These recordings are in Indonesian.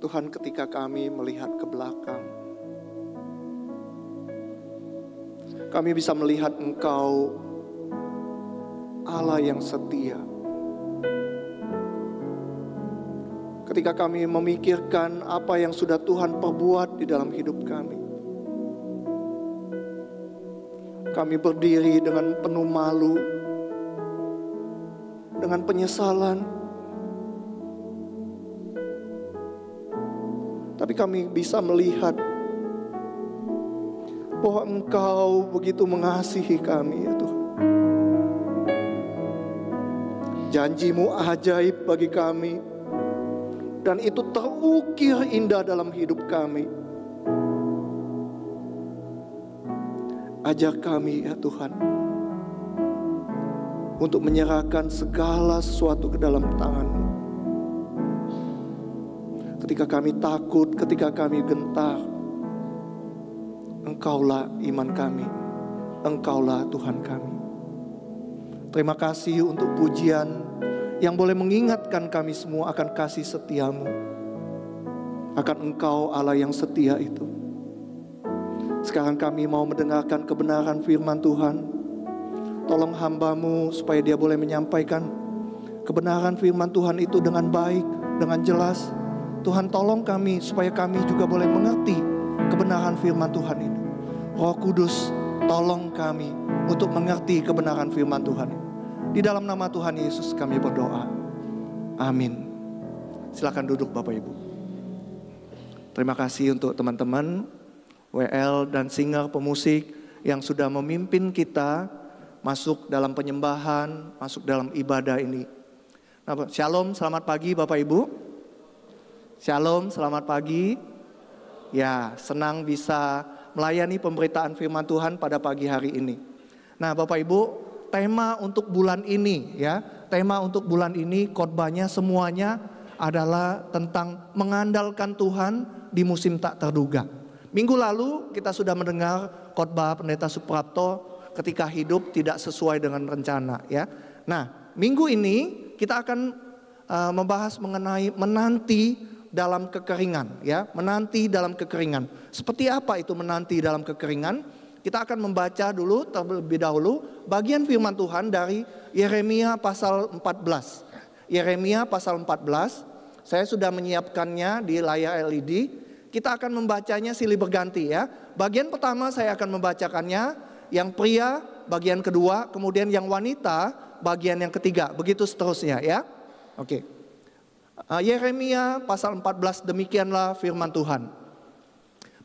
Tuhan, ketika kami melihat ke belakang, kami bisa melihat Engkau Allah yang setia. Ketika kami memikirkan apa yang sudah Tuhan perbuat di dalam hidup kami berdiri dengan penuh malu, dengan penyesalan. Tapi kami bisa melihat bahwa Engkau begitu mengasihi kami, ya Tuhan. Janji-Mu ajaib bagi kami, dan itu terukir indah dalam hidup kami. Ajar kami, ya Tuhan, untuk menyerahkan segala sesuatu ke dalam tangan-Mu. Ketika kami takut, ketika kami gentar, Engkaulah iman kami, Engkaulah Tuhan kami. Terima kasih untuk pujian yang boleh mengingatkan kami semua akan kasih setia-Mu, akan Engkau Allah yang setia itu. Sekarang kami mau mendengarkan kebenaran firman Tuhan. Tolong hamba-Mu supaya dia boleh menyampaikan kebenaran firman Tuhan itu dengan baik, dengan jelas. Tuhan, tolong kami supaya kami juga boleh mengerti kebenaran firman Tuhan itu. Roh Kudus, tolong kami untuk mengerti kebenaran firman Tuhan. Di dalam nama Tuhan Yesus kami berdoa. Amin. Silakan duduk Bapak Ibu. Terima kasih untuk teman-teman WL dan singer pemusik yang sudah memimpin kita masuk dalam penyembahan, masuk dalam ibadah ini. Nah, Shalom, selamat pagi Bapak Ibu. Shalom, selamat pagi. Ya, senang bisa melayani pemberitaan firman Tuhan pada pagi hari ini. Nah, Bapak Ibu, tema untuk bulan ini ya, tema untuk bulan ini khotbahnya semuanya adalah tentang mengandalkan Tuhan di musim tak terduga. Minggu lalu kita sudah mendengar khotbah Pendeta Suprapto ketika hidup tidak sesuai dengan rencana ya. Nah, minggu ini kita akan membahas mengenai menanti dalam kekeringan ya, menanti dalam kekeringan. Seperti apa itu menanti dalam kekeringan? Kita akan membaca dulu terlebih dahulu bagian firman Tuhan dari Yeremia pasal 14. Yeremia pasal 14, saya sudah menyiapkannya di layar LED. Kita akan membacanya silih berganti ya. Bagian pertama saya akan membacakannya, yang pria bagian kedua, kemudian yang wanita bagian yang ketiga, begitu seterusnya ya. Oke. Yeremia pasal 14, demikianlah firman Tuhan.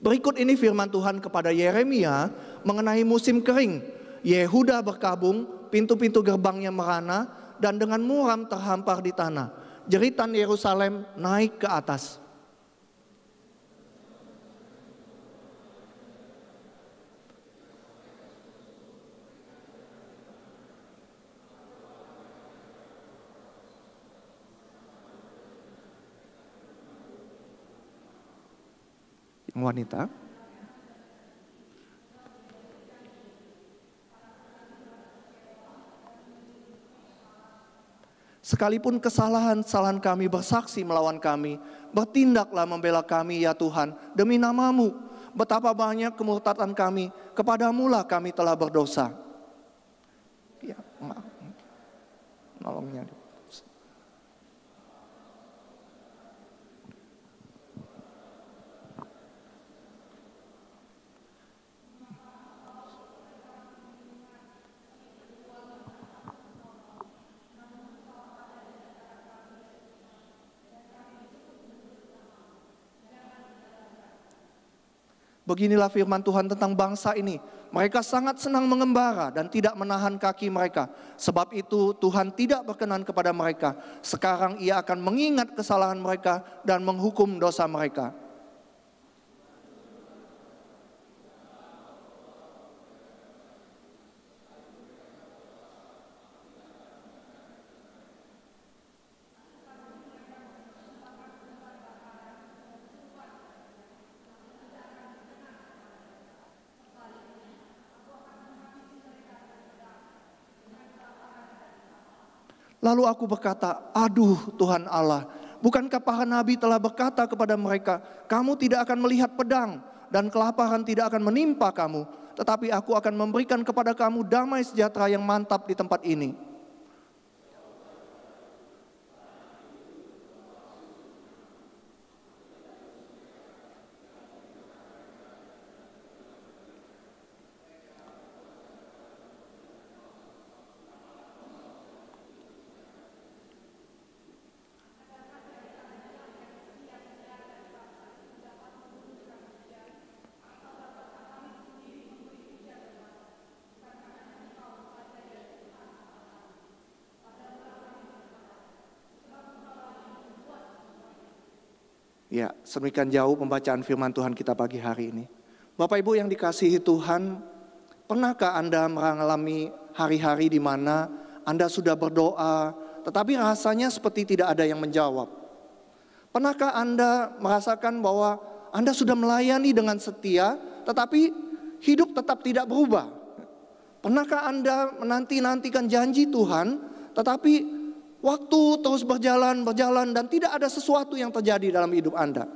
Berikut ini firman Tuhan kepada Yeremia mengenai musim kering. Yehuda berkabung, pintu-pintu gerbangnya merana, dan dengan muram terhampar di tanah. Jeritan Yerusalem naik ke atas. Wanita. Sekalipun kesalahan kami bersaksi melawan kami, bertindaklah membela kami ya Tuhan demi nama-Mu. Betapa banyak kemurtatan kami, kepadamu lah kami telah berdosa. Ya, nolongnya. Beginilah firman Tuhan tentang bangsa ini. Mereka sangat senang mengembara dan tidak menahan kaki mereka. Sebab itu Tuhan tidak berkenan kepada mereka. Sekarang Ia akan mengingat kesalahan mereka dan menghukum dosa mereka. Lalu aku berkata, aduh Tuhan Allah, Bukankah para nabi telah berkata kepada mereka, kamu tidak akan melihat pedang dan kelaparan tidak akan menimpa kamu, tetapi aku akan memberikan kepada kamu damai sejahtera yang mantap di tempat ini. Ya, sedemikian jauh pembacaan firman Tuhan kita pagi hari ini. Bapak Ibu yang dikasihi Tuhan, pernahkah Anda mengalami hari-hari di mana Anda sudah berdoa, tetapi rasanya seperti tidak ada yang menjawab? Pernahkah Anda merasakan bahwa Anda sudah melayani dengan setia, tetapi hidup tetap tidak berubah? Pernahkah Anda menanti-nantikan janji Tuhan, tetapi waktu terus berjalan dan tidak ada sesuatu yang terjadi dalam hidup Anda?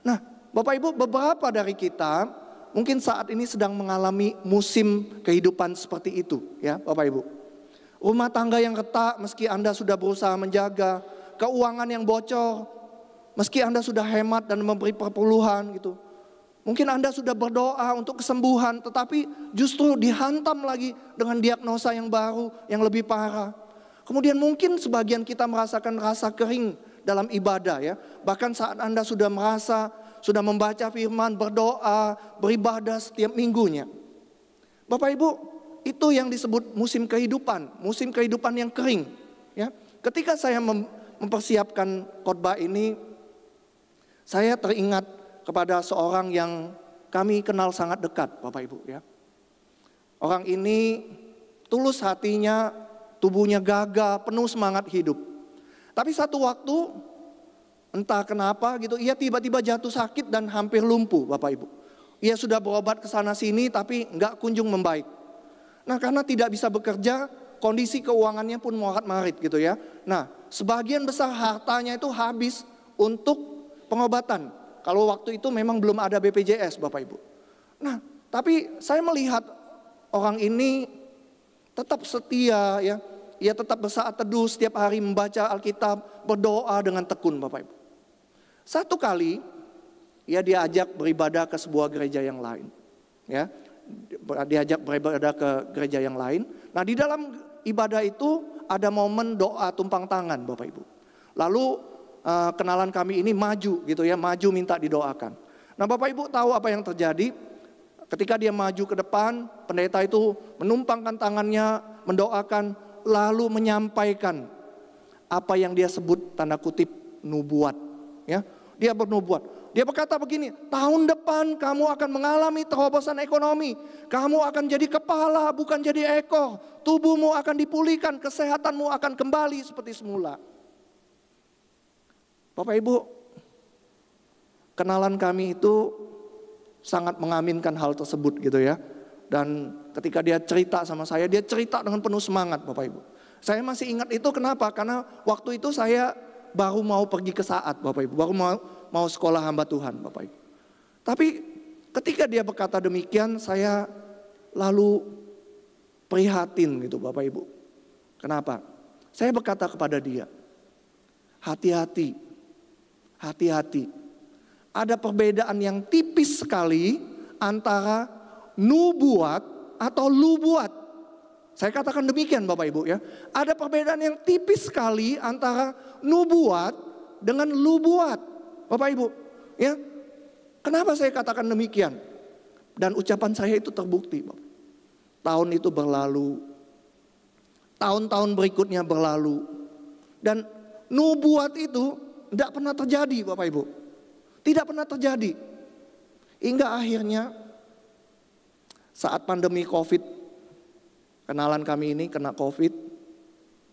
Nah, Bapak Ibu, beberapa dari kita mungkin saat ini sedang mengalami musim kehidupan seperti itu, ya Bapak Ibu. Rumah tangga yang retak meski Anda sudah berusaha menjaga, keuangan yang bocor meski Anda sudah hemat dan memberi perpuluhan gitu. Mungkin Anda sudah berdoa untuk kesembuhan, tetapi justru dihantam lagi dengan diagnosa yang baru, yang lebih parah. Kemudian mungkin sebagian kita merasakan rasa kering dalam ibadah, ya. Bahkan saat Anda sudah merasa, sudah membaca firman, berdoa, beribadah setiap minggunya. Bapak Ibu, itu yang disebut musim kehidupan yang kering, ya. Ketika saya mempersiapkan khotbah ini, saya teringat kepada seorang yang kami kenal sangat dekat, Bapak Ibu, ya. Orang ini tulus hatinya, tubuhnya gagah, penuh semangat hidup. Tapi satu waktu, entah kenapa gitu, ia tiba-tiba jatuh sakit dan hampir lumpuh, Bapak Ibu. Ia sudah berobat ke sana sini tapi nggak kunjung membaik. Nah, karena tidak bisa bekerja, kondisi keuangannya pun morat-marit gitu ya. Nah, sebagian besar hartanya itu habis untuk pengobatan. Kalau waktu itu memang belum ada BPJS, Bapak Ibu. Nah, tapi saya melihat orang ini tetap setia, ya. Ia tetap bersaat teduh setiap hari, membaca Alkitab, berdoa dengan tekun, Bapak Ibu. Satu kali ia diajak beribadah ke sebuah gereja yang lain, ya. Diajak beribadah ke gereja yang lain. Nah, di dalam ibadah itu ada momen doa tumpang tangan, Bapak Ibu. Lalu kenalan kami ini maju gitu ya, maju minta didoakan. Nah, Bapak Ibu tahu apa yang terjadi? Ketika dia maju ke depan, pendeta itu menumpangkan tangannya, mendoakan, lalu menyampaikan apa yang dia sebut tanda kutip nubuat, ya. Dia bernubuat. Dia berkata begini, tahun depan kamu akan mengalami terobosan ekonomi. Kamu akan jadi kepala bukan jadi ekor. Tubuhmu akan dipulihkan, kesehatanmu akan kembali seperti semula. Bapak Ibu, kenalan kami itu sangat mengaminkan hal tersebut gitu ya. Dan ketika dia cerita sama saya, dia cerita dengan penuh semangat, Bapak Ibu. Saya masih ingat itu kenapa? Karena waktu itu saya baru mau pergi ke Saat, Bapak Ibu. Baru mau sekolah hamba Tuhan, Bapak Ibu. Tapi ketika dia berkata demikian, saya lalu prihatin gitu, Bapak Ibu. Kenapa? Saya berkata kepada dia, hati-hati, hati-hati. Ada perbedaan yang tipis sekali antara nubuat atau lubuat. Saya katakan demikian, Bapak Ibu ya. Ada perbedaan yang tipis sekali antara nubuat dengan lubuat, Bapak Ibu ya. Kenapa saya katakan demikian? Dan ucapan saya itu terbukti, Bapak. Tahun itu berlalu, tahun-tahun berikutnya berlalu, dan nubuat itu tidak pernah terjadi, Bapak Ibu. Tidak pernah terjadi. Hingga akhirnya saat pandemi COVID, kenalan kami ini kena COVID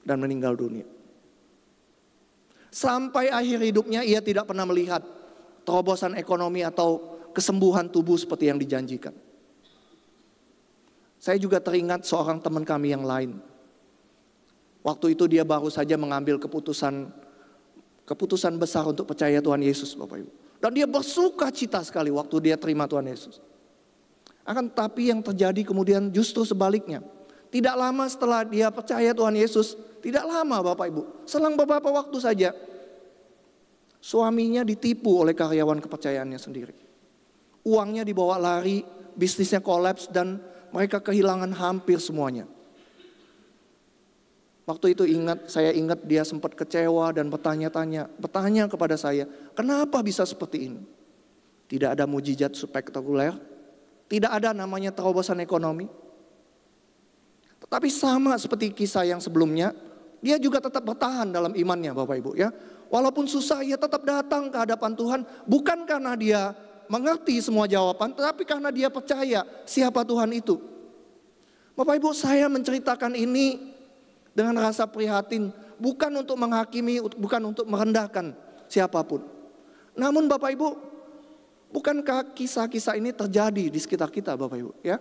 dan meninggal dunia. Sampai akhir hidupnya ia tidak pernah melihat terobosan ekonomi atau kesembuhan tubuh seperti yang dijanjikan. Saya juga teringat seorang teman kami yang lain. Waktu itu dia baru saja mengambil keputusan keputusan besar untuk percaya Tuhan Yesus, Bapak Ibu. Dan dia bersuka cita sekali waktu dia terima Tuhan Yesus. Akan tetapi yang terjadi kemudian justru sebaliknya. Tidak lama setelah dia percaya Tuhan Yesus, tidak lama Bapak Ibu, selang beberapa waktu saja, suaminya ditipu oleh karyawan kepercayaannya sendiri. Uangnya dibawa lari, bisnisnya kolaps dan mereka kehilangan hampir semuanya. Waktu itu saya ingat dia sempat kecewa dan bertanya kepada saya, kenapa bisa seperti ini? Tidak ada mujizat spektakuler, tidak ada namanya terobosan ekonomi. Tetapi sama seperti kisah yang sebelumnya, dia juga tetap bertahan dalam imannya Bapak Ibu ya. Walaupun susah, ia tetap datang ke hadapan Tuhan, bukan karena dia mengerti semua jawaban, tetapi karena dia percaya siapa Tuhan itu. Bapak Ibu, saya menceritakan ini dengan rasa prihatin, bukan untuk menghakimi, bukan untuk merendahkan siapapun. Namun Bapak Ibu, bukankah kisah-kisah ini terjadi di sekitar kita Bapak Ibu ya?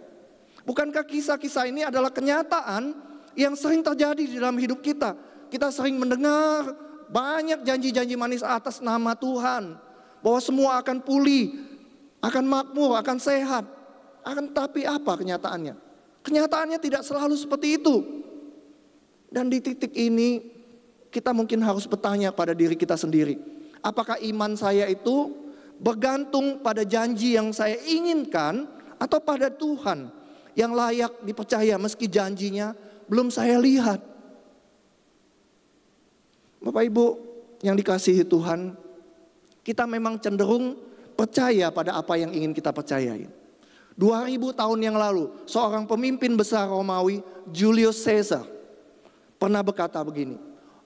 Bukankah kisah-kisah ini adalah kenyataan yang sering terjadi di dalam hidup kita? Kita sering mendengar banyak janji-janji manis atas nama Tuhan, bahwa semua akan pulih, akan makmur, akan sehat. Akan tapi apa kenyataannya? Kenyataannya tidak selalu seperti itu. Dan di titik ini kita mungkin harus bertanya pada diri kita sendiri. Apakah iman saya itu bergantung pada janji yang saya inginkan atau pada Tuhan yang layak dipercaya meski janjinya belum saya lihat? Bapak Ibu yang dikasihi Tuhan, kita memang cenderung percaya pada apa yang ingin kita percayai. 2000 tahun yang lalu, seorang pemimpin besar Romawi, Julius Caesar, pernah berkata begini,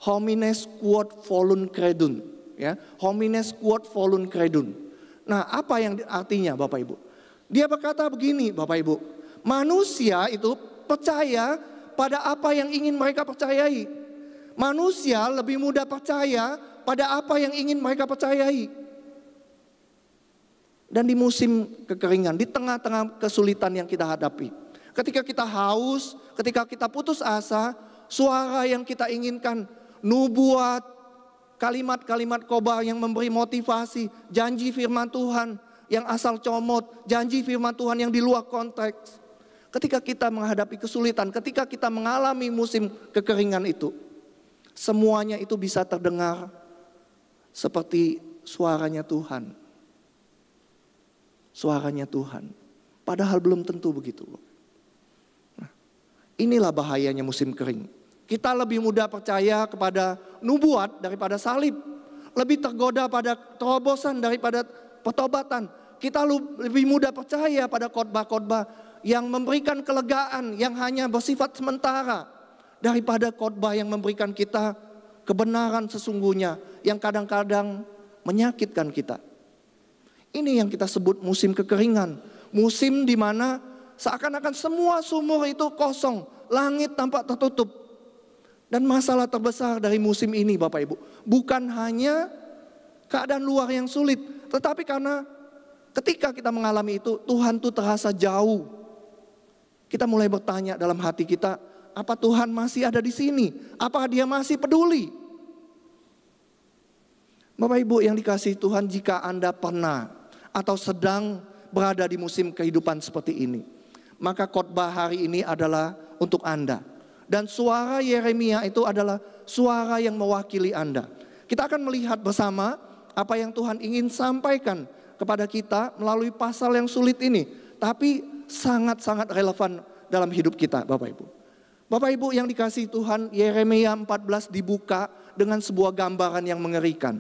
homines quod volunt credum, ya, homines quod volunt credum. Nah, apa yang artinya Bapak Ibu? Dia berkata begini Bapak Ibu, manusia itu percaya pada apa yang ingin mereka percayai. Manusia lebih mudah percaya pada apa yang ingin mereka percayai. Dan di musim kekeringan, di tengah-tengah kesulitan yang kita hadapi, ketika kita haus, ketika kita putus asa, suara yang kita inginkan, nubuat, kalimat-kalimat khotbah yang memberi motivasi, janji firman Tuhan yang asal comot, janji firman Tuhan yang di luar konteks. Ketika kita menghadapi kesulitan, ketika kita mengalami musim kekeringan itu, semuanya itu bisa terdengar seperti suaranya Tuhan. Suaranya Tuhan. Padahal belum tentu begitu. Nah, inilah bahayanya musim kering. Kita lebih mudah percaya kepada nubuat daripada salib. Lebih tergoda pada terobosan daripada pertobatan. Kita lebih mudah percaya pada khotbah-khotbah yang memberikan kelegaan yang hanya bersifat sementara daripada khotbah yang memberikan kita kebenaran sesungguhnya yang kadang-kadang menyakitkan kita. Ini yang kita sebut musim kekeringan. Musim di mana seakan-akan semua sumur itu kosong, langit tampak tertutup. Dan masalah terbesar dari musim ini Bapak Ibu, bukan hanya keadaan luar yang sulit, tetapi karena ketika kita mengalami itu, Tuhan itu terasa jauh. Kita mulai bertanya dalam hati kita, apa Tuhan masih ada di sini? Apa Dia masih peduli? Bapak Ibu yang dikasihi Tuhan, jika Anda pernah atau sedang berada di musim kehidupan seperti ini, maka khotbah hari ini adalah untuk Anda. Dan suara Yeremia itu adalah suara yang mewakili Anda. Kita akan melihat bersama apa yang Tuhan ingin sampaikan kepada kita melalui pasal yang sulit ini, tapi sangat-sangat relevan dalam hidup kita Bapak Ibu. Bapak Ibu yang dikasihi Tuhan, Yeremia 14 dibuka dengan sebuah gambaran yang mengerikan.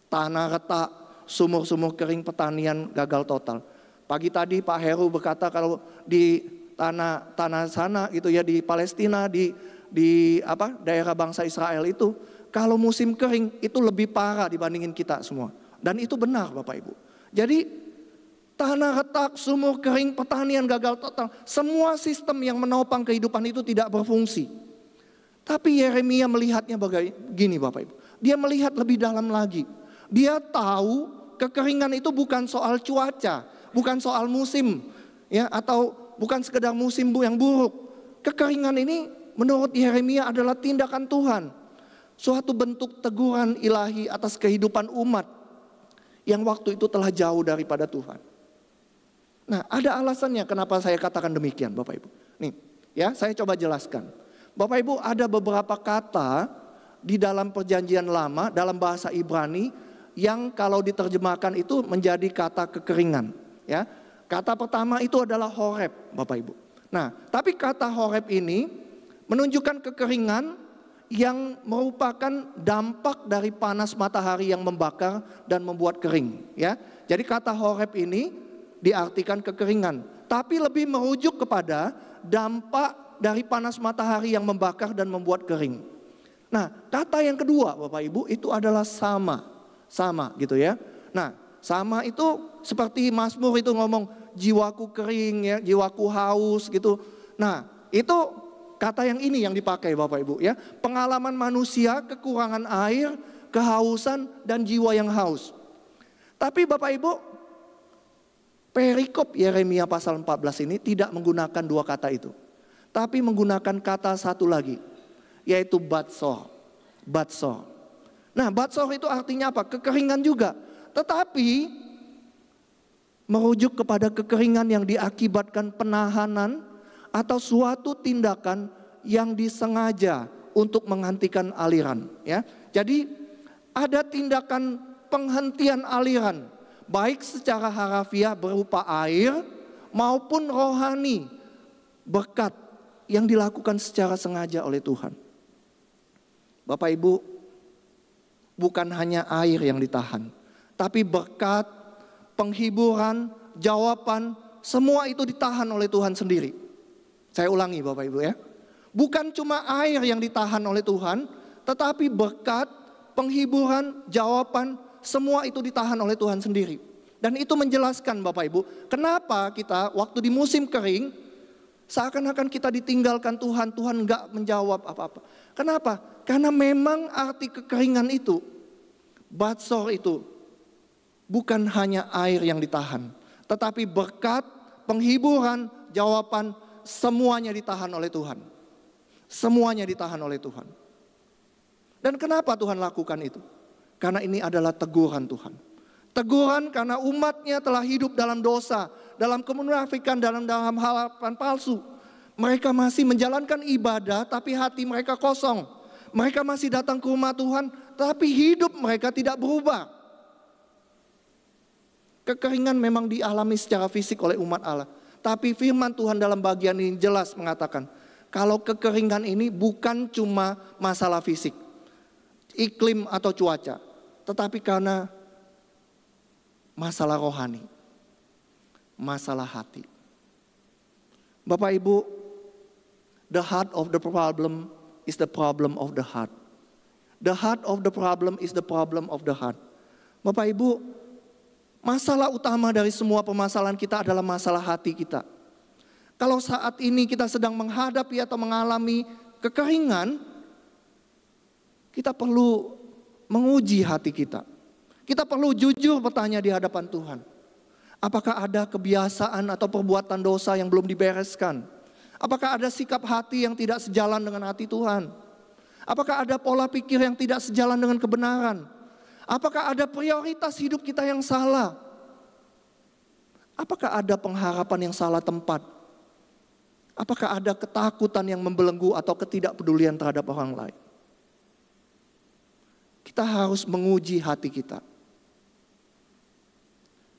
Tanah retak, sumur-sumur kering, pertanian gagal total. Pagi tadi Pak Heru berkata kalau di tanah sana gitu ya, di Palestina, di daerah bangsa Israel itu, kalau musim kering itu lebih parah dibandingin kita semua. Dan itu benar Bapak Ibu. Jadi tanah retak, sumur kering, pertanian gagal total. Semua sistem yang menopang kehidupan itu tidak berfungsi. Tapi Yeremia melihatnya begini Bapak Ibu. Dia melihat lebih dalam lagi. Dia tahu kekeringan itu bukan soal cuaca, bukan soal musim, ya, atau bukan sekedar musim yang buruk. Kekeringan ini menurut Yeremia adalah tindakan Tuhan. Suatu bentuk teguran ilahi atas kehidupan umat yang waktu itu telah jauh daripada Tuhan. Nah, ada alasannya kenapa saya katakan demikian, Bapak Ibu. Nih, ya, saya coba jelaskan. Bapak Ibu, ada beberapa kata di dalam Perjanjian Lama dalam bahasa Ibrani yang kalau diterjemahkan itu menjadi kata kekeringan, ya. Kata pertama itu adalah horeb, Bapak Ibu. Nah, tapi kata horeb ini menunjukkan kekeringan yang merupakan dampak dari panas matahari yang membakar dan membuat kering, ya. Jadi kata horeb ini diartikan kekeringan, tapi lebih merujuk kepada dampak dari panas matahari yang membakar dan membuat kering. Nah, kata yang kedua Bapak Ibu itu adalah sama gitu ya. Nah, sama itu seperti Mazmur itu ngomong jiwaku kering ya, jiwaku haus gitu. Nah, itu kata yang ini yang dipakai Bapak Ibu ya. Pengalaman manusia, kekurangan air, kehausan dan jiwa yang haus. Tapi Bapak Ibu, perikop Yeremia pasal 14 ini tidak menggunakan dua kata itu. Tapi menggunakan kata satu lagi, yaitu batsor. Nah, batsor itu artinya apa? Kekeringan juga. Tetapi merujuk kepada kekeringan yang diakibatkan penahanan atau suatu tindakan yang disengaja untuk menghentikan aliran, ya. Jadi ada tindakan penghentian aliran, baik secara harafiah berupa air maupun rohani, berkat yang dilakukan secara sengaja oleh Tuhan. Bapak Ibu, bukan hanya air yang ditahan, tapi berkat, penghiburan, jawaban, semua itu ditahan oleh Tuhan sendiri. Saya ulangi Bapak Ibu ya. Bukan cuma air yang ditahan oleh Tuhan, tetapi berkat, penghiburan, jawaban, semua itu ditahan oleh Tuhan sendiri. Dan itu menjelaskan Bapak Ibu, kenapa kita waktu di musim kering, seakan-akan kita ditinggalkan Tuhan, Tuhan enggak menjawab apa-apa. Kenapa? Karena memang arti kekeringan itu, batsor itu, bukan hanya air yang ditahan, tetapi berkat, penghiburan, jawaban, semuanya ditahan oleh Tuhan. Semuanya ditahan oleh Tuhan. Dan kenapa Tuhan lakukan itu? Karena ini adalah teguran Tuhan. Teguran karena umatnya telah hidup dalam dosa, dalam kemunafikan, dalam harapan palsu. Mereka masih menjalankan ibadah tapi hati mereka kosong. Mereka masih datang ke rumah Tuhan tapi hidup mereka tidak berubah. Kekeringan memang dialami secara fisik oleh umat Allah. Tapi firman Tuhan dalam bagian ini jelas mengatakan, kalau kekeringan ini bukan cuma masalah fisik, iklim atau cuaca, tetapi karena masalah rohani, masalah hati. Bapak Ibu, the heart of the problem is the problem of the heart. The heart of the problem is the problem of the heart. Bapak Ibu, masalah utama dari semua permasalahan kita adalah masalah hati kita. Kalau saat ini kita sedang menghadapi atau mengalami kekeringan, kita perlu menguji hati kita. Kita perlu jujur bertanya di hadapan Tuhan. Apakah ada kebiasaan atau perbuatan dosa yang belum dibereskan? Apakah ada sikap hati yang tidak sejalan dengan hati Tuhan? Apakah ada pola pikir yang tidak sejalan dengan kebenaran? Apakah ada prioritas hidup kita yang salah? Apakah ada pengharapan yang salah tempat? Apakah ada ketakutan yang membelenggu atau ketidakpedulian terhadap orang lain? Kita harus menguji hati kita.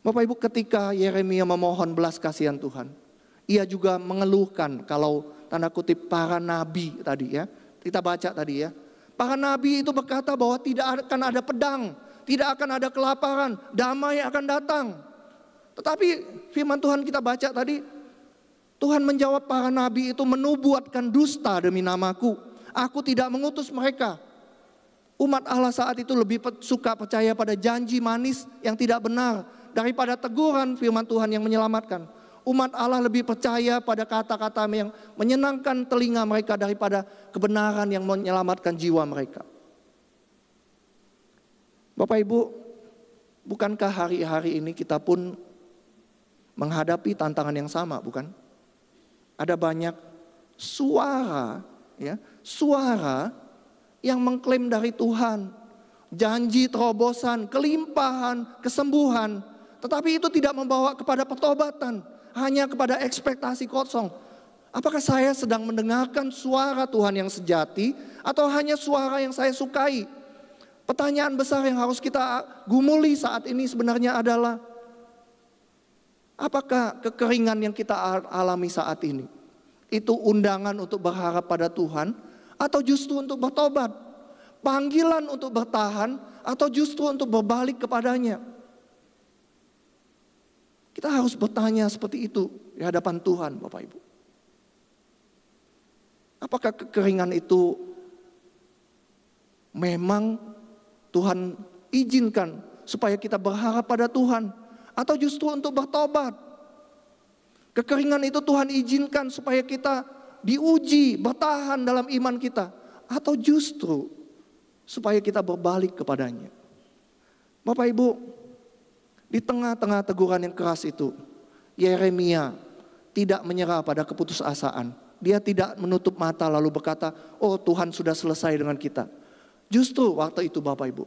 Bapak Ibu, ketika Yeremia memohon belas kasihan Tuhan, ia juga mengeluhkan, kalau tanda kutip para nabi tadi ya, kita baca tadi ya. Para nabi itu berkata bahwa tidak akan ada pedang, tidak akan ada kelaparan, damai akan datang. Tetapi firman Tuhan kita baca tadi, Tuhan menjawab para nabi itu menubuatkan dusta demi namaku. Aku tidak mengutus mereka. Umat Allah saat itu lebih suka percaya pada janji manis yang tidak benar daripada teguran firman Tuhan yang menyelamatkan. Umat Allah lebih percaya pada kata-kata yang menyenangkan telinga mereka daripada kebenaran yang menyelamatkan jiwa mereka. Bapak Ibu, bukankah hari-hari ini kita pun menghadapi tantangan yang sama, bukan? Ada banyak suara, ya, suara yang mengklaim dari Tuhan, janji terobosan, kelimpahan, kesembuhan, tetapi itu tidak membawa kepada pertobatan, hanya kepada ekspektasi kosong. Apakah saya sedang mendengarkan suara Tuhan yang sejati atau hanya suara yang saya sukai? Pertanyaan besar yang harus kita gumuli saat ini sebenarnya adalah, apakah kekeringan yang kita alami saat ini itu undangan untuk berharap pada Tuhan atau justru untuk bertobat? Panggilan untuk bertahan atau justru untuk berbalik kepadanya? Kita harus bertanya seperti itu di hadapan Tuhan, Bapak Ibu. Apakah kekeringan itu memang Tuhan izinkan supaya kita berharap pada Tuhan, atau justru untuk bertobat? Kekeringan itu Tuhan izinkan supaya kita diuji, bertahan dalam iman kita, atau justru supaya kita berbalik kepadanya? Bapak Ibu, di tengah-tengah teguran yang keras itu, Yeremia tidak menyerah pada keputusasaan. Dia tidak menutup mata lalu berkata, oh Tuhan sudah selesai dengan kita. Justru waktu itu Bapak Ibu,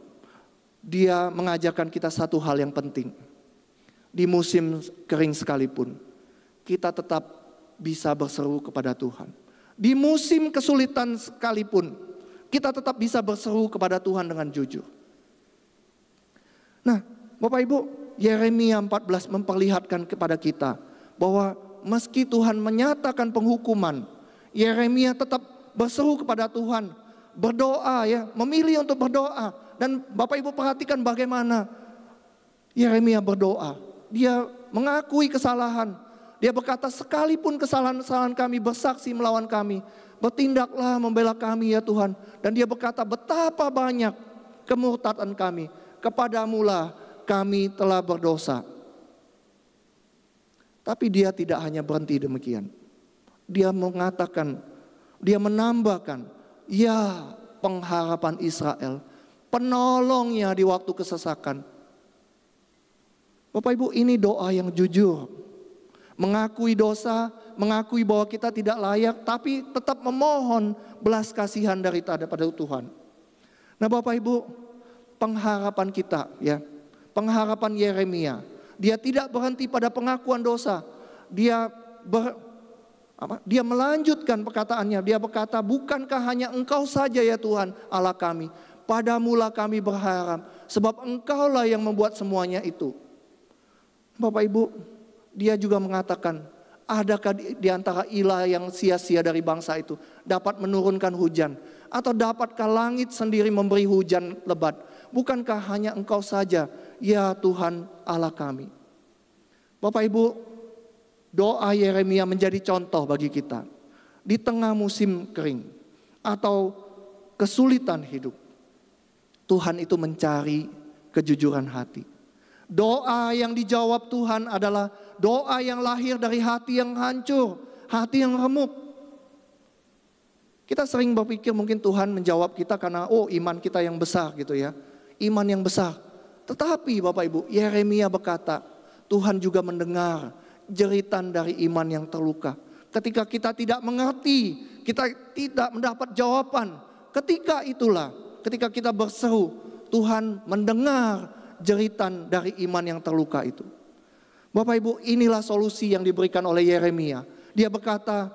dia mengajarkan kita satu hal yang penting. Di musim kering sekalipun, kita tetap bisa berseru kepada Tuhan. Di musim kesulitan sekalipun, kita tetap bisa berseru kepada Tuhan dengan jujur. Nah, Bapak Ibu, Yeremia 14 memperlihatkan kepada kita bahwa meski Tuhan menyatakan penghukuman, Yeremia tetap berseru kepada Tuhan, berdoa ya, memilih untuk berdoa. Dan Bapak Ibu perhatikan bagaimana Yeremia berdoa. Dia mengakui kesalahan. Dia berkata, sekalipun kesalahan-kesalahan kami bersaksi melawan kami, bertindaklah membela kami ya Tuhan. Dan dia berkata, betapa banyak kemurtatan kami, kepadamulah kami telah berdosa. Tapi dia tidak hanya berhenti demikian. Dia mengatakan, dia menambahkan, ya pengharapan Israel, penolongnya di waktu kesesakan. Bapak Ibu, ini doa yang jujur. Mengakui dosa, mengakui bahwa kita tidak layak, tapi tetap memohon belas kasihan daripada Tuhan. Nah Bapak Ibu, pengharapan kita ya, pengharapan Yeremia, dia tidak berhenti pada pengakuan dosa. Dia melanjutkan perkataannya. Dia berkata, bukankah hanya Engkau saja ya Tuhan Allah kami, padamulah kami berharap, sebab Engkaulah yang membuat semuanya itu. Bapak Ibu, dia juga mengatakan, adakah di antara ilah yang sia-sia dari bangsa itu dapat menurunkan hujan, atau dapatkah langit sendiri memberi hujan lebat? Bukankah hanya Engkau saja ya Tuhan Allah kami? Bapak Ibu, doa Yeremia menjadi contoh bagi kita. Di tengah musim kering atau kesulitan hidup, Tuhan itu mencari kejujuran hati. Doa yang dijawab Tuhan adalah doa yang lahir dari hati yang hancur, hati yang remuk. Kita sering berpikir mungkin Tuhan menjawab kita karena iman kita yang besar gitu ya. Iman yang besar. Tetapi Bapak Ibu, Yeremia berkata, Tuhan juga mendengar jeritan dari iman yang terluka. Ketika kita tidak mengerti, kita tidak mendapat jawaban. Ketika itulah, ketika kita berseru, Tuhan mendengar jeritan dari iman yang terluka itu. Bapak Ibu, inilah solusi yang diberikan oleh Yeremia. Dia berkata,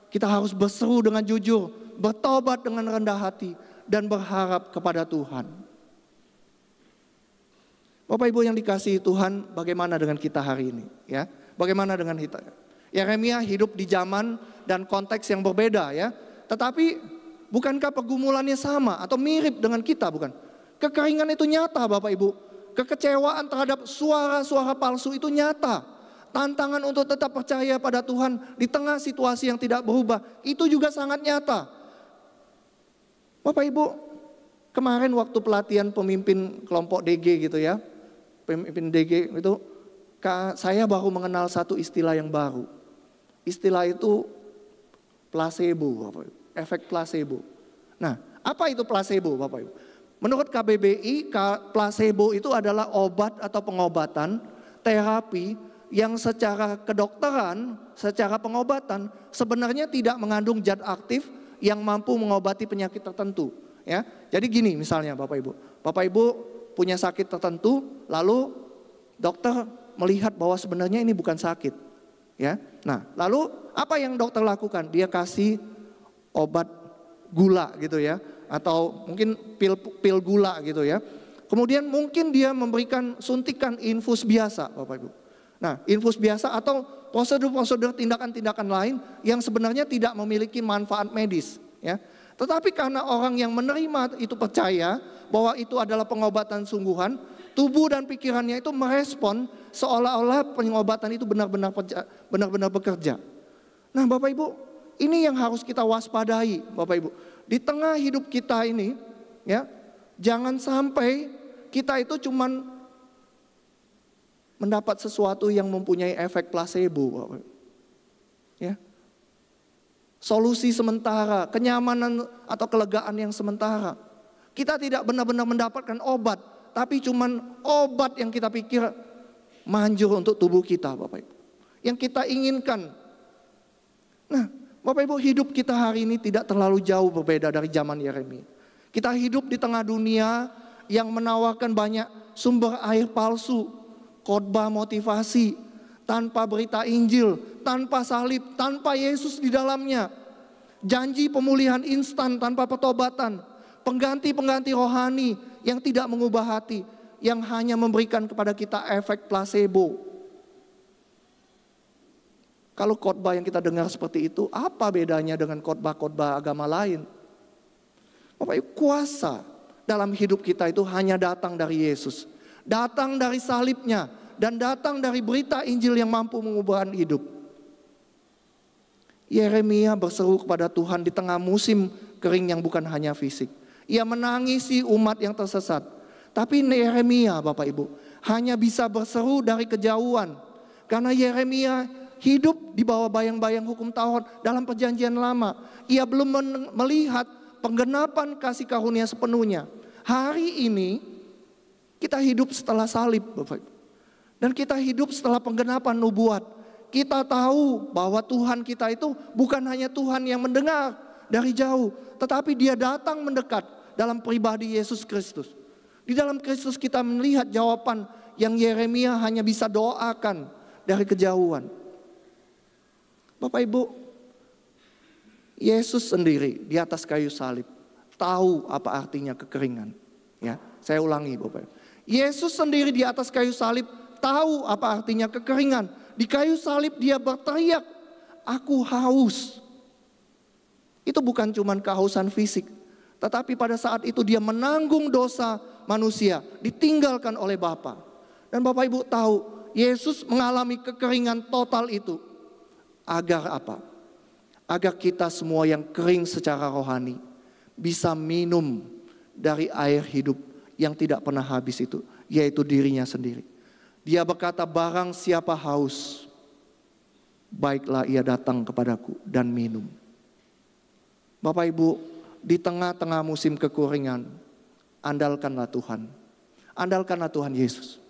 kita harus berseru dengan jujur, bertobat dengan rendah hati, dan berharap kepada Tuhan. Bapak Ibu yang dikasihi Tuhan, bagaimana dengan kita hari ini? Ya, bagaimana dengan kita? Yeremia hidup di zaman dan konteks yang berbeda ya. Tetapi bukankah pergumulannya sama atau mirip dengan kita, bukan? Kekeringan itu nyata Bapak Ibu. Kekecewaan terhadap suara-suara palsu itu nyata. Tantangan untuk tetap percaya pada Tuhan di tengah situasi yang tidak berubah, itu juga sangat nyata. Bapak Ibu, kemarin waktu pelatihan pemimpin kelompok DG gitu ya, pemimpin DG itu, saya baru mengenal satu istilah yang baru. Istilah itu placebo, Bapak Ibu, efek placebo. Nah, apa itu placebo Bapak Ibu? Menurut KBBI, placebo itu adalah obat atau pengobatan, terapi yang secara kedokteran, secara pengobatan sebenarnya tidak mengandung zat aktif yang mampu mengobati penyakit tertentu. Ya, jadi gini misalnya Bapak Ibu punya sakit tertentu, lalu dokter melihat bahwa sebenarnya ini bukan sakit. Ya, nah lalu apa yang dokter lakukan? Dia kasih obat gula gitu ya, atau mungkin pil gula gitu ya. Kemudian mungkin dia memberikan suntikan infus biasa Bapak Ibu. Nah, infus biasa atau prosedur-prosedur tindakan-tindakan lain yang sebenarnya tidak memiliki manfaat medis ya. Tetapi karena orang yang menerima itu percaya bahwa itu adalah pengobatan sungguhan, tubuh dan pikirannya itu merespon seolah-olah pengobatan itu benar-benar bekerja. Nah Bapak Ibu, ini yang harus kita waspadai Bapak Ibu. Di tengah hidup kita ini ya, jangan sampai kita itu cuman mendapat sesuatu yang mempunyai efek placebo Bapak Ibu. Ya. Solusi sementara, kenyamanan atau kelegaan yang sementara. Kita tidak benar-benar mendapatkan obat, tapi cuman obat yang kita pikir manjur untuk tubuh kita Bapak Ibu. Yang kita inginkan. Nah Bapak Ibu, hidup kita hari ini tidak terlalu jauh berbeda dari zaman Yeremia. Kita hidup di tengah dunia yang menawarkan banyak sumber air palsu, khotbah motivasi, tanpa berita Injil, tanpa salib, tanpa Yesus di dalamnya. Janji pemulihan instan tanpa pertobatan, pengganti-pengganti rohani yang tidak mengubah hati, yang hanya memberikan kepada kita efek placebo. Kalau khotbah yang kita dengar seperti itu, apa bedanya dengan khotbah-khotbah agama lain? Bapak Ibu, kuasa dalam hidup kita itu hanya datang dari Yesus, datang dari salibnya, dan datang dari berita Injil yang mampu mengubah hidup. Yeremia berseru kepada Tuhan di tengah musim kering yang bukan hanya fisik. Ia menangisi umat yang tersesat. Tapi Yeremia Bapak Ibu hanya bisa berseru dari kejauhan. Karena Yeremia hidup di bawah bayang-bayang hukum Taurat dalam perjanjian lama. Ia belum melihat penggenapan kasih karunia sepenuhnya. Hari ini kita hidup setelah salib Bapak Ibu. Dan kita hidup setelah penggenapan nubuat. Kita tahu bahwa Tuhan kita itu bukan hanya Tuhan yang mendengar dari jauh, tetapi Dia datang mendekat dalam pribadi Yesus Kristus. Di dalam Kristus kita melihat jawaban yang Yeremia hanya bisa doakan dari kejauhan. Bapak Ibu, Yesus sendiri di atas kayu salib tahu apa artinya kekeringan. Ya, saya ulangi Bapak Ibu. Yesus sendiri di atas kayu salib tahu apa artinya kekeringan. Di kayu salib Dia berteriak, aku haus. Itu bukan cuma kehausan fisik, tetapi pada saat itu Dia menanggung dosa manusia, ditinggalkan oleh Bapa. Dan Bapak Ibu tahu, Yesus mengalami kekeringan total itu. Agar apa? Agar kita semua yang kering secara rohani bisa minum dari air hidup yang tidak pernah habis itu, yaitu dirinya sendiri. Dia berkata, barang siapa haus, baiklah ia datang kepadaku dan minum. Bapak Ibu, di tengah-tengah musim kekeringan, andalkanlah Tuhan. Andalkanlah Tuhan Yesus.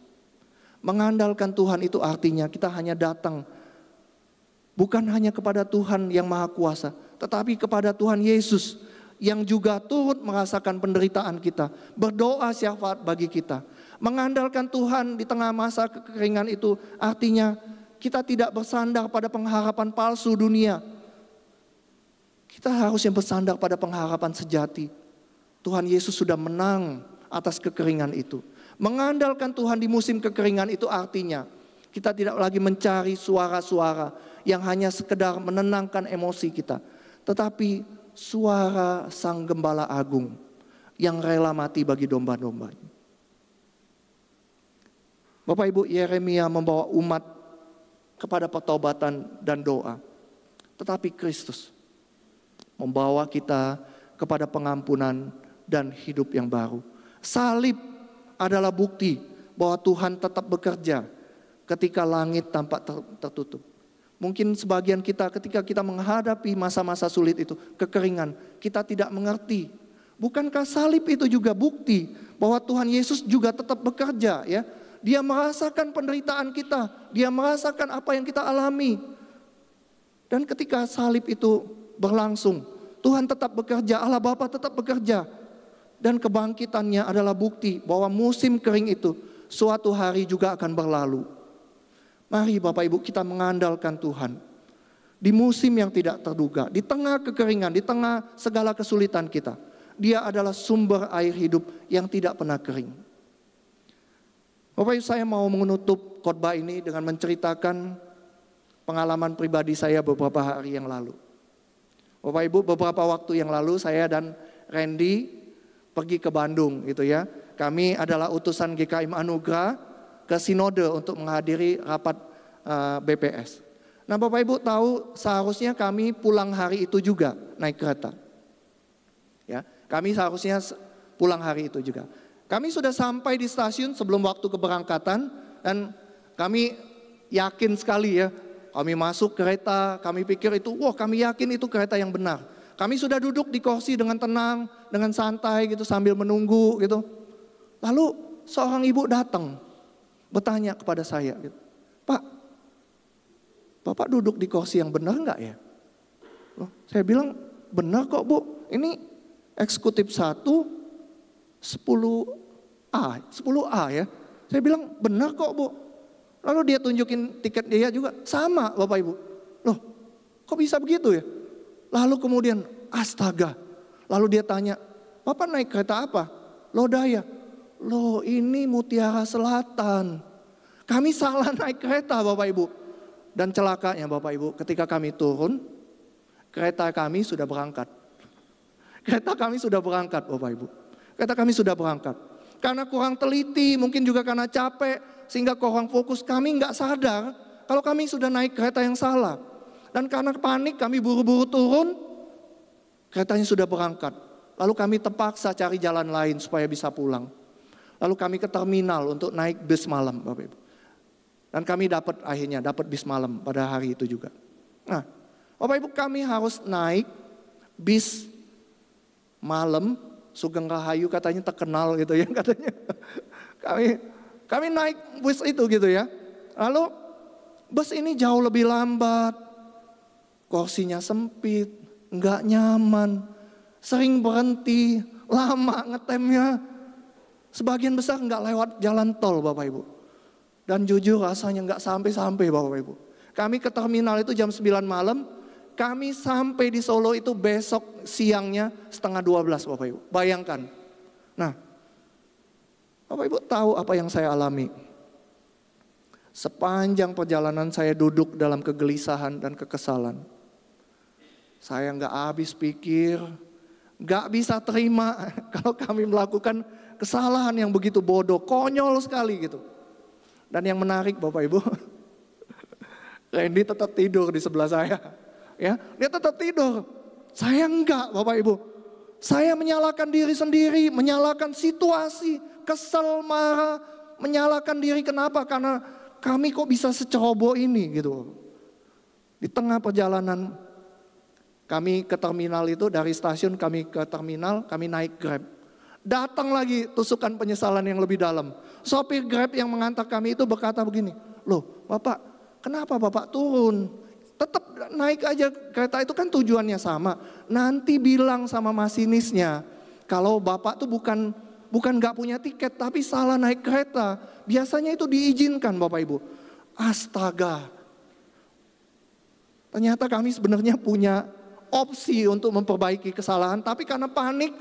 Mengandalkan Tuhan itu artinya kita hanya datang bukan hanya kepada Tuhan yang Maha Kuasa, tetapi kepada Tuhan Yesus yang juga turut merasakan penderitaan kita, berdoa syafaat bagi kita. Mengandalkan Tuhan di tengah masa kekeringan itu artinya kita tidak bersandar pada pengharapan palsu dunia. Kita harusnya bersandar pada pengharapan sejati. Tuhan Yesus sudah menang atas kekeringan itu. Mengandalkan Tuhan di musim kekeringan itu artinya kita tidak lagi mencari suara-suara yang hanya sekedar menenangkan emosi kita, tetapi suara Sang Gembala Agung yang rela mati bagi domba-dombanya. Bapak Ibu, Yeremia membawa umat kepada pertobatan dan doa. Tetapi Kristus membawa kita kepada pengampunan dan hidup yang baru. Salib adalah bukti bahwa Tuhan tetap bekerja ketika langit tampak tertutup. Mungkin sebagian kita ketika kita menghadapi masa-masa sulit itu, kekeringan, kita tidak mengerti. Bukankah salib itu juga bukti bahwa Tuhan Yesus juga tetap bekerja ya? Dia merasakan penderitaan kita, Dia merasakan apa yang kita alami. Dan ketika salib itu berlangsung, Tuhan tetap bekerja, Allah Bapa tetap bekerja. Dan kebangkitannya adalah bukti bahwa musim kering itu suatu hari juga akan berlalu. Mari Bapak Ibu kita mengandalkan Tuhan. Di musim yang tidak terduga, di tengah kekeringan, di tengah segala kesulitan kita. Dia adalah sumber air hidup yang tidak pernah kering. Bapak Ibu, saya mau menutup khotbah ini dengan menceritakan pengalaman pribadi saya beberapa hari yang lalu. Bapak Ibu, beberapa waktu yang lalu saya dan Randy pergi ke Bandung gitu ya. Kami adalah utusan GKIM Anugerah ke Sinode untuk menghadiri rapat BPS. Nah Bapak Ibu tahu seharusnya kami pulang hari itu juga naik kereta. Ya, kami seharusnya pulang hari itu juga. Kami sudah sampai di stasiun sebelum waktu keberangkatan dan kami yakin sekali ya. Kami masuk kereta, kami pikir itu, wah kami yakin itu kereta yang benar. Kami sudah duduk di kursi dengan tenang, dengan santai gitu sambil menunggu gitu. Lalu seorang ibu datang bertanya kepada saya gitu, Pak, Bapak duduk di kursi yang benar enggak ya? Loh, saya bilang benar kok Bu, ini eksekutif 1 10A ya. Saya bilang benar kok Bu. Lalu dia tunjukin tiket dia juga, sama Bapak Ibu. Loh kok bisa begitu ya? Lalu kemudian astaga, lalu dia tanya, Bapak naik kereta apa? Lodaya. Loh ini Mutiara Selatan. Kami salah naik kereta Bapak Ibu. Dan celakanya Bapak Ibu, ketika kami turun, kereta kami sudah berangkat. Kereta kami sudah berangkat Bapak Ibu. Kereta kami sudah berangkat. Karena kurang teliti, mungkin juga karena capek, sehingga kurang fokus, kami nggak sadar kalau kami sudah naik kereta yang salah. Dan karena panik kami buru-buru turun, keretanya sudah berangkat. Lalu kami terpaksa cari jalan lain supaya bisa pulang. Lalu kami ke terminal untuk naik bis malam Bapak Ibu. Dan kami akhirnya dapat bis malam pada hari itu juga. Nah Bapak Ibu kami harus naik bis malam, Sugeng Rahayu katanya terkenal gitu ya katanya. Kami naik bus itu gitu ya. Lalu bus ini jauh lebih lambat. Kursinya sempit, nggak nyaman, sering berhenti, lama ngetemnya. Sebagian besar nggak lewat jalan tol Bapak Ibu. Dan jujur rasanya nggak sampai-sampai Bapak Ibu. Kami ke terminal itu jam 9 malam, kami sampai di Solo itu besok siangnya 11:30 Bapak Ibu. Bayangkan. Nah, Bapak Ibu tahu apa yang saya alami? Sepanjang perjalanan saya duduk dalam kegelisahan dan kekesalan. Saya nggak habis pikir, nggak bisa terima kalau kami melakukan kesalahan yang begitu bodoh, konyol sekali gitu. Dan yang menarik Bapak Ibu, Randy tetap tidur di sebelah saya. Ya, dia tetap tidur. Saya enggak Bapak Ibu. Saya menyalahkan diri sendiri, menyalahkan situasi, kesel, marah, menyalahkan diri kenapa? Karena kami kok bisa seceroboh ini gitu. Di tengah perjalanan kami ke terminal itu, dari stasiun kami ke terminal, kami naik Grab. Datang lagi tusukan penyesalan yang lebih dalam. Sopir Grab yang mengantar kami itu berkata begini, loh Bapak, kenapa Bapak turun? Tetap naik aja, kereta itu kan tujuannya sama. Nanti bilang sama masinisnya, kalau Bapak tuh bukan gak punya tiket, tapi salah naik kereta. Biasanya itu diizinkan Bapak Ibu. Astaga. Ternyata kami sebenarnya punya opsi untuk memperbaiki kesalahan, tapi karena panik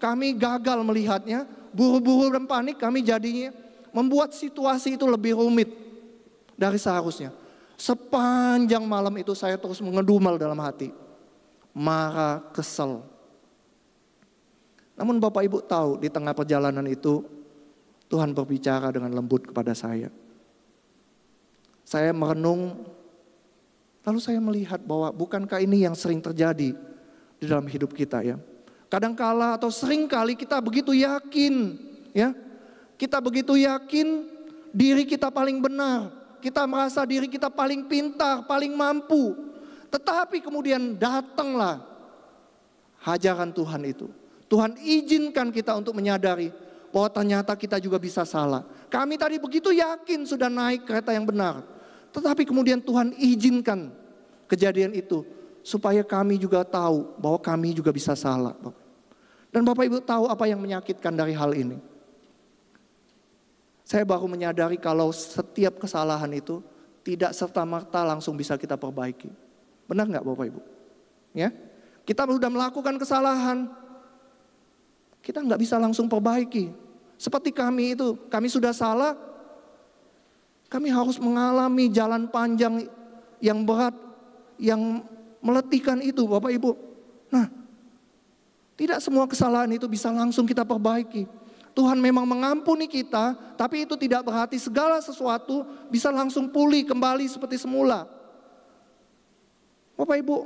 kami gagal melihatnya, buru-buru dan panik kami jadinya membuat situasi itu lebih rumit dari seharusnya. Sepanjang malam itu saya terus mengedumel dalam hati, marah, kesel. Namun Bapak Ibu tahu di tengah perjalanan itu Tuhan berbicara dengan lembut kepada saya. Saya merenung. Lalu saya melihat bahwa bukankah ini yang sering terjadi di dalam hidup kita ya. Kadangkala atau seringkali kita begitu yakin ya. Kita begitu yakin diri kita paling benar. Kita merasa diri kita paling pintar, paling mampu. Tetapi kemudian datanglah hajaran Tuhan itu. Tuhan izinkan kita untuk menyadari bahwa ternyata kita juga bisa salah. Kami tadi begitu yakin sudah naik kereta yang benar. Tetapi kemudian Tuhan izinkan kejadian itu supaya kami juga tahu bahwa kami juga bisa salah. Dan Bapak Ibu tahu apa yang menyakitkan dari hal ini? Saya baru menyadari kalau setiap kesalahan itu tidak serta-merta langsung bisa kita perbaiki. Benar nggak Bapak Ibu? Ya, kita sudah melakukan kesalahan, kita nggak bisa langsung perbaiki. Seperti kami itu, kami sudah salah, kami harus mengalami jalan panjang yang berat, yang meletihkan itu Bapak Ibu. Nah, tidak semua kesalahan itu bisa langsung kita perbaiki. Tuhan memang mengampuni kita, tapi itu tidak berarti segala sesuatu bisa langsung pulih kembali seperti semula. Bapak Ibu,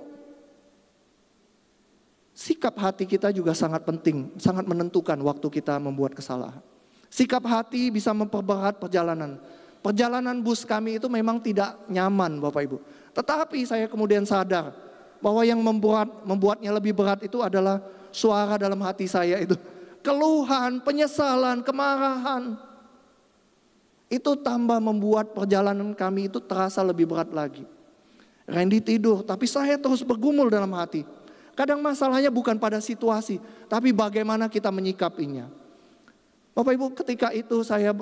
sikap hati kita juga sangat penting, sangat menentukan waktu kita membuat kesalahan. Sikap hati bisa memperberat perjalanan. Perjalanan bus kami itu memang tidak nyaman Bapak Ibu. Tetapi saya kemudian sadar bahwa yang membuatnya lebih berat itu adalah suara dalam hati saya itu. Keluhan, penyesalan, kemarahan. Itu tambah membuat perjalanan kami itu terasa lebih berat lagi. Randy tidur, tapi saya terus bergumul dalam hati. Kadang masalahnya bukan pada situasi, tapi bagaimana kita menyikapinya. Bapak Ibu, ketika itu saya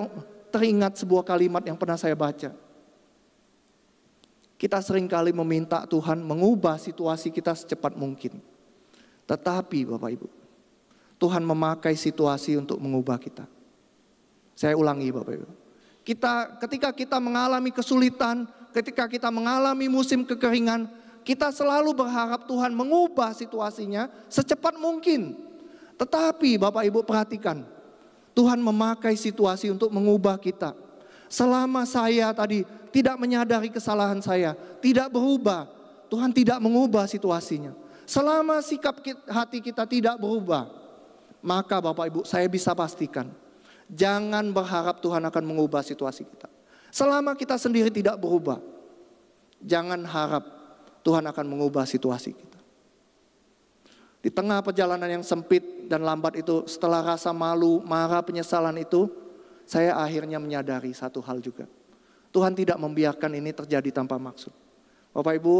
teringat sebuah kalimat yang pernah saya baca. Kita seringkali meminta Tuhan mengubah situasi kita secepat mungkin. Tetapi Bapak Ibu, Tuhan memakai situasi untuk mengubah kita. Saya ulangi Bapak Ibu. Ketika kita mengalami kesulitan, ketika kita mengalami musim kekeringan, kita selalu berharap Tuhan mengubah situasinya secepat mungkin. Tetapi Bapak Ibu perhatikan, Tuhan memakai situasi untuk mengubah kita. Selama saya tadi tidak menyadari kesalahan saya, tidak berubah, Tuhan tidak mengubah situasinya. Selama sikap hati kita tidak berubah, maka Bapak Ibu saya bisa pastikan, jangan berharap Tuhan akan mengubah situasi kita. Selama kita sendiri tidak berubah, jangan harap Tuhan akan mengubah situasi kita. Di tengah perjalanan yang sempit dan lambat itu, setelah rasa malu, marah, penyesalan itu, saya akhirnya menyadari satu hal juga. Tuhan tidak membiarkan ini terjadi tanpa maksud. Bapak Ibu,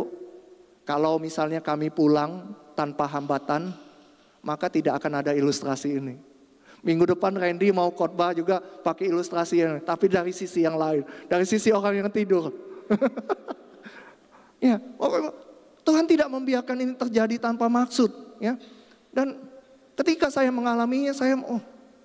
kalau misalnya kami pulang tanpa hambatan, maka tidak akan ada ilustrasi ini. Minggu depan Randy mau khotbah juga pakai ilustrasi ini, tapi dari sisi yang lain, dari sisi orang yang tidur. Ya, Tuhan tidak membiarkan ini terjadi tanpa maksud, ya. Dan ketika saya mengalaminya, saya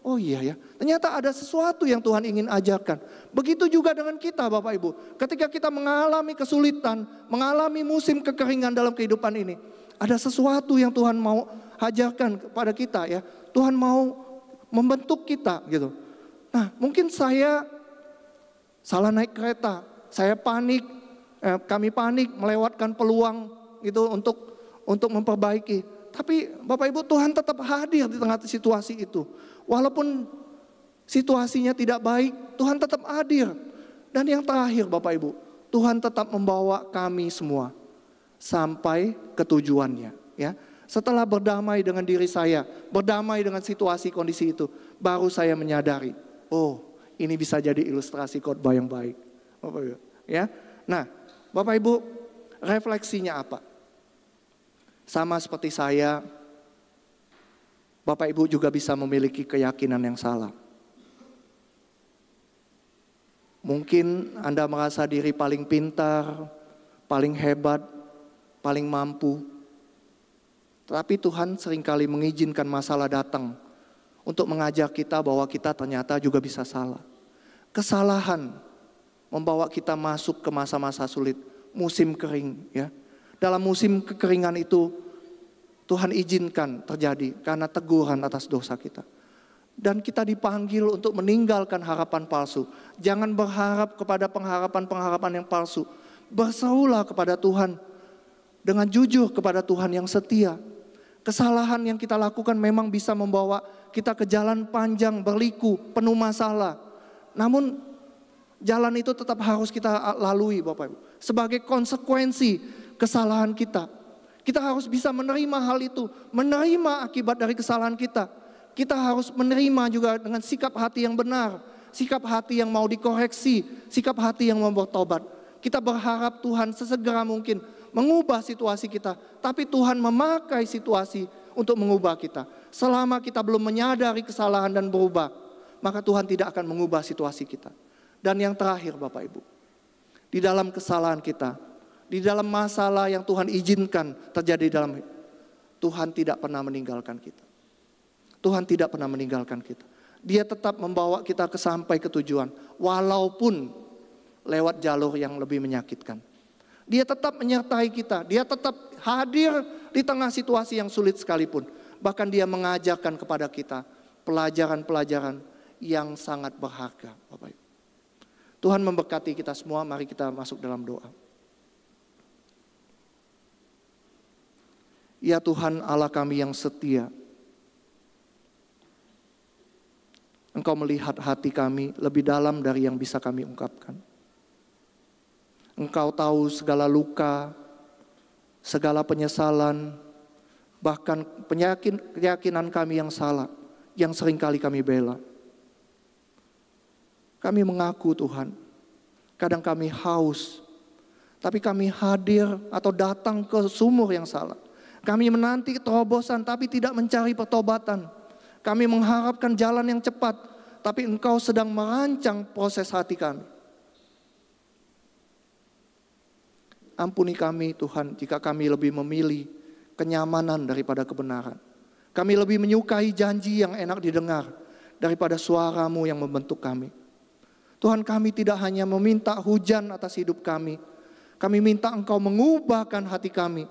oh iya ya, ternyata ada sesuatu yang Tuhan ingin ajarkan. Begitu juga dengan kita Bapak Ibu. Ketika kita mengalami kesulitan, mengalami musim kekeringan dalam kehidupan ini, ada sesuatu yang Tuhan mau ajarkan kepada kita ya. Tuhan mau membentuk kita gitu. Nah, mungkin saya salah naik kereta, saya panik, kami panik melewatkan peluang gitu untuk memperbaiki. Tapi Bapak Ibu, Tuhan tetap hadir di tengah situasi itu. Walaupun situasinya tidak baik, Tuhan tetap hadir. Dan yang terakhir Bapak Ibu, Tuhan tetap membawa kami semua sampai ke tujuannya ya. Setelah berdamai dengan diri saya, berdamai dengan situasi kondisi itu, baru saya menyadari, oh ini bisa jadi ilustrasi khotbah yang baik. Bapak Ibu, ya. Nah, Bapak Ibu, refleksinya apa? Sama seperti saya, Bapak Ibu juga bisa memiliki keyakinan yang salah. Mungkin Anda merasa diri paling pintar, paling hebat, paling mampu. Tapi Tuhan seringkali mengizinkan masalah datang untuk mengajak kita bahwa kita ternyata juga bisa salah. Kesalahan membawa kita masuk ke masa-masa sulit, musim kering ya. Dalam musim kekeringan itu Tuhan izinkan terjadi karena teguran atas dosa kita. Dan kita dipanggil untuk meninggalkan harapan palsu. Jangan berharap kepada pengharapan-pengharapan yang palsu. Berserulah kepada Tuhan dengan jujur kepada Tuhan yang setia. Kesalahan yang kita lakukan memang bisa membawa kita ke jalan panjang, berliku, penuh masalah. Namun jalan itu tetap harus kita lalui Bapak Ibu. Sebagai konsekuensi kesalahan kita. Kita harus bisa menerima hal itu. Menerima akibat dari kesalahan kita. Kita harus menerima juga dengan sikap hati yang benar. Sikap hati yang mau dikoreksi. Sikap hati yang mau bertobat. Kita berharap Tuhan sesegera mungkin mengubah situasi kita. Tapi Tuhan memakai situasi untuk mengubah kita. Selama kita belum menyadari kesalahan dan berubah, maka Tuhan tidak akan mengubah situasi kita. Dan yang terakhir Bapak Ibu, di dalam kesalahan kita, di dalam masalah yang Tuhan izinkan terjadi dalam hidup, Tuhan tidak pernah meninggalkan kita. Tuhan tidak pernah meninggalkan kita. Dia tetap membawa kita sampai ke tujuan, walaupun lewat jalur yang lebih menyakitkan. Dia tetap menyertai kita, dia tetap hadir di tengah situasi yang sulit sekalipun. Bahkan dia mengajarkan kepada kita pelajaran-pelajaran yang sangat berharga. Bapak Ibu. Tuhan memberkati kita semua, mari kita masuk dalam doa. Ya Tuhan Allah kami yang setia, Engkau melihat hati kami lebih dalam dari yang bisa kami ungkapkan. Engkau tahu segala luka, segala penyesalan, bahkan keyakinan kami yang salah, yang seringkali kami bela. Kami mengaku Tuhan, kadang kami haus, tapi kami hadir atau datang ke sumur yang salah. Kami menanti terobosan tapi tidak mencari pertobatan. Kami mengharapkan jalan yang cepat, tapi Engkau sedang merancang proses hati kami. Ampuni kami Tuhan jika kami lebih memilih kenyamanan daripada kebenaran. Kami lebih menyukai janji yang enak didengar daripada suara-Mu yang membentuk kami. Tuhan, kami tidak hanya meminta hujan atas hidup kami. Kami minta Engkau mengubahkan hati kami.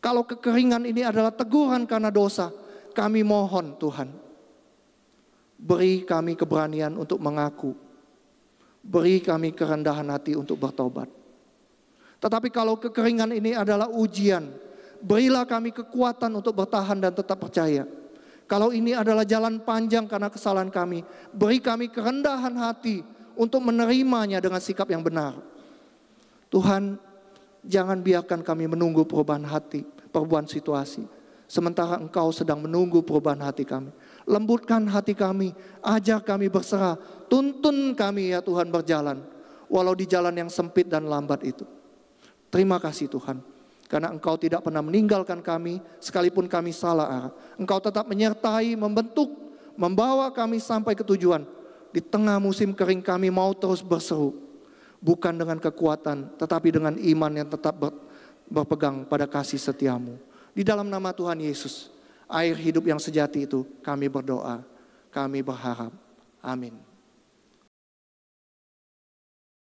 Kalau kekeringan ini adalah teguran karena dosa, kami mohon Tuhan, beri kami keberanian untuk mengaku. Beri kami kerendahan hati untuk bertobat. Tetapi kalau kekeringan ini adalah ujian, berilah kami kekuatan untuk bertahan dan tetap percaya. Kalau ini adalah jalan panjang karena kesalahan kami, beri kami kerendahan hati untuk menerimanya dengan sikap yang benar. Tuhan, jangan biarkan kami menunggu perubahan hati, perubahan situasi, sementara Engkau sedang menunggu perubahan hati kami. Lembutkan hati kami, ajar kami berserah, tuntun kami ya Tuhan berjalan, walau di jalan yang sempit dan lambat itu. Terima kasih Tuhan, karena Engkau tidak pernah meninggalkan kami sekalipun kami salah arah. Engkau tetap menyertai, membentuk, membawa kami sampai ke tujuan. Di tengah musim kering kami mau terus berseru, bukan dengan kekuatan, tetapi dengan iman yang tetap berpegang pada kasih setia-Mu. Di dalam nama Tuhan Yesus, air hidup yang sejati itu kami berdoa, kami berharap. Amin.